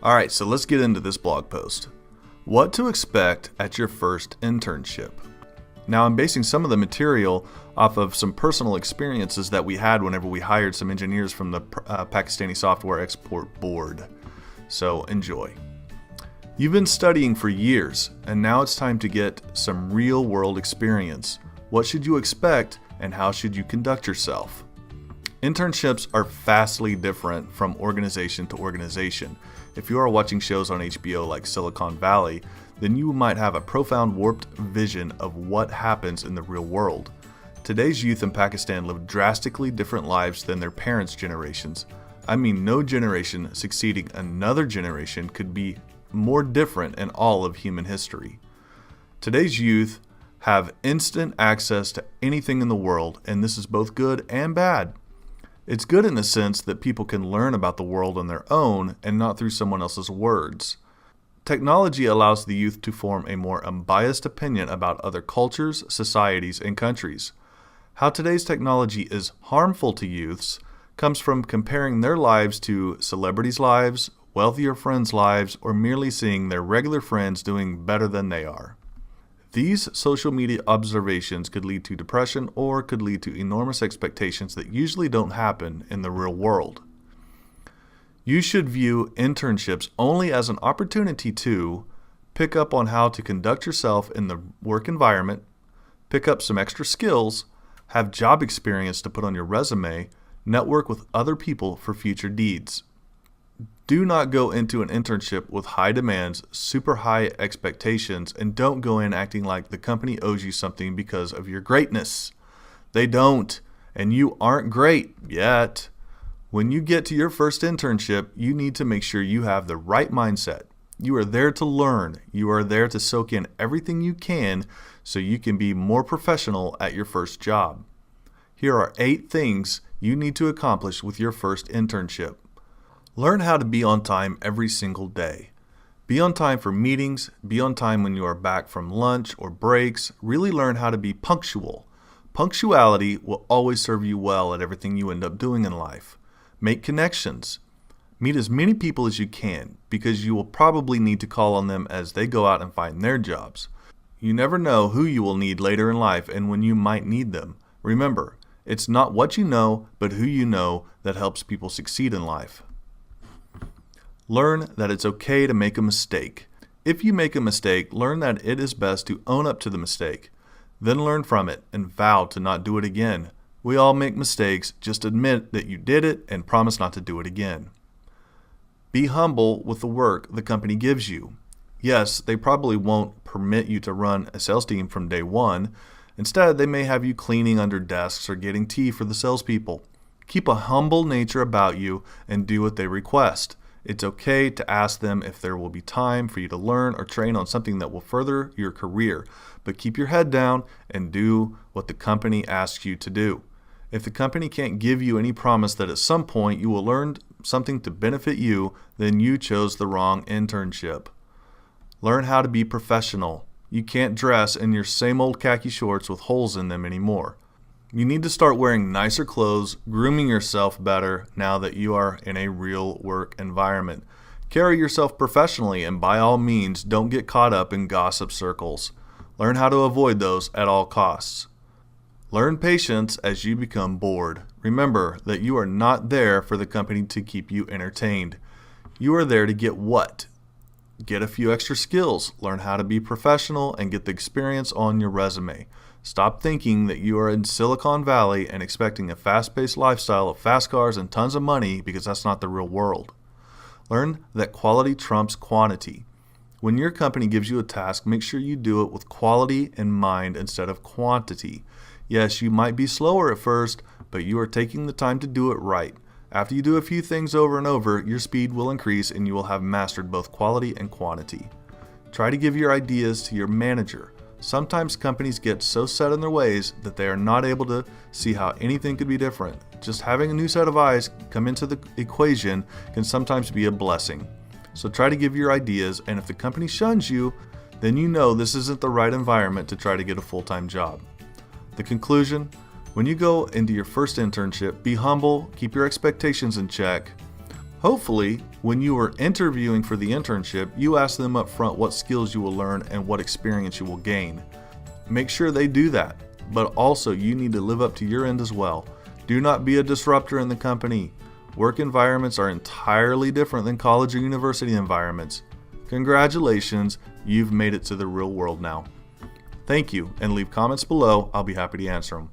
Alright, so let's get into this blog post. What to expect at your first internship. Now, I'm basing some of the material off of some personal experiences that we had whenever we hired some engineers from the Pakistani Software Export Board. So enjoy. You've been studying for years, and now it's time to get some real-world experience. What should you expect, and how should you conduct yourself? Internships are vastly different from organization to organization. If you are watching shows on HBO like Silicon Valley, then you might have a profound warped vision of what happens in the real world. Today's youth in Pakistan live drastically different lives than their parents' generations. I mean, no generation succeeding another generation could be more different in all of human history. Today's youth have instant access to anything in the world, and this is both good and bad. It's good in the sense that people can learn about the world on their own and not through someone else's words. Technology allows the youth to form a more unbiased opinion about other cultures, societies, and countries. How today's technology is harmful to youths comes from comparing their lives to celebrities' lives, wealthier friends' lives, or merely seeing their regular friends doing better than they are. These social media observations could lead to depression or could lead to enormous expectations that usually don't happen in the real world. You should view internships only as an opportunity to pick up on how to conduct yourself in the work environment, pick up some extra skills, have job experience to put on your resume, network with other people for future deeds. Do not go into an internship with high demands, super high expectations, and don't go in acting like the company owes you something because of your greatness. They don't, and you aren't great yet. When you get to your first internship, you need to make sure you have the right mindset. You are there to learn. You are there to soak in everything you can so you can be more professional at your first job. Here are 8 things you need to accomplish with your first internship. Learn how to be on time every single day. Be on time for meetings, be on time when you are back from lunch or breaks. Really learn how to be punctual. Punctuality will always serve you well at everything you end up doing in life. Make connections. Meet as many people as you can because you will probably need to call on them as they go out and find their jobs. You never know who you will need later in life and when you might need them. Remember, it's not what you know, but who you know that helps people succeed in life. Learn that it's okay to make a mistake. If you make a mistake, learn that it is best to own up to the mistake. Then learn from it and vow to not do it again. We all make mistakes. Just admit that you did it and promise not to do it again. Be humble with the work the company gives you. Yes, they probably won't permit you to run a sales team from day one. Instead, they may have you cleaning under desks or getting tea for the salespeople. Keep a humble nature about you and do what they request. It's okay to ask them if there will be time for you to learn or train on something that will further your career, but keep your head down and do what the company asks you to do. If the company can't give you any promise that at some point you will learn something to benefit you, then you chose the wrong internship. Learn how to be professional. You can't dress in your same old khaki shorts with holes in them anymore. You need to start wearing nicer clothes, grooming yourself better now that you are in a real work environment. Carry yourself professionally and by all means don't get caught up in gossip circles. Learn how to avoid those at all costs. Learn patience as you become bored. Remember that you are not there for the company to keep you entertained. You are there to get what? Get a few extra skills, learn how to be professional, and get the experience on your resume. Stop thinking that you are in Silicon Valley and expecting a fast-paced lifestyle of fast cars and tons of money because that's not the real world. Learn that quality trumps quantity. When your company gives you a task, make sure you do it with quality in mind instead of quantity. Yes, you might be slower at first, but you are taking the time to do it right. After you do a few things over and over, your speed will increase and you will have mastered both quality and quantity. Try to give your ideas to your manager. Sometimes companies get so set in their ways that they are not able to see how anything could be different. Just having a new set of eyes come into the equation can sometimes be a blessing. So try to give your ideas, and if the company shuns you, then you know this isn't the right environment to try to get a full-time job. The conclusion: when you go into your first internship, be humble, keep your expectations in check. Hopefully, when you are interviewing for the internship, you ask them up front what skills you will learn and what experience you will gain. Make sure they do that, but also you need to live up to your end as well. Do not be a disruptor in the company. Work environments are entirely different than college or university environments. Congratulations, you've made it to the real world now. Thank you, and leave comments below. I'll be happy to answer them.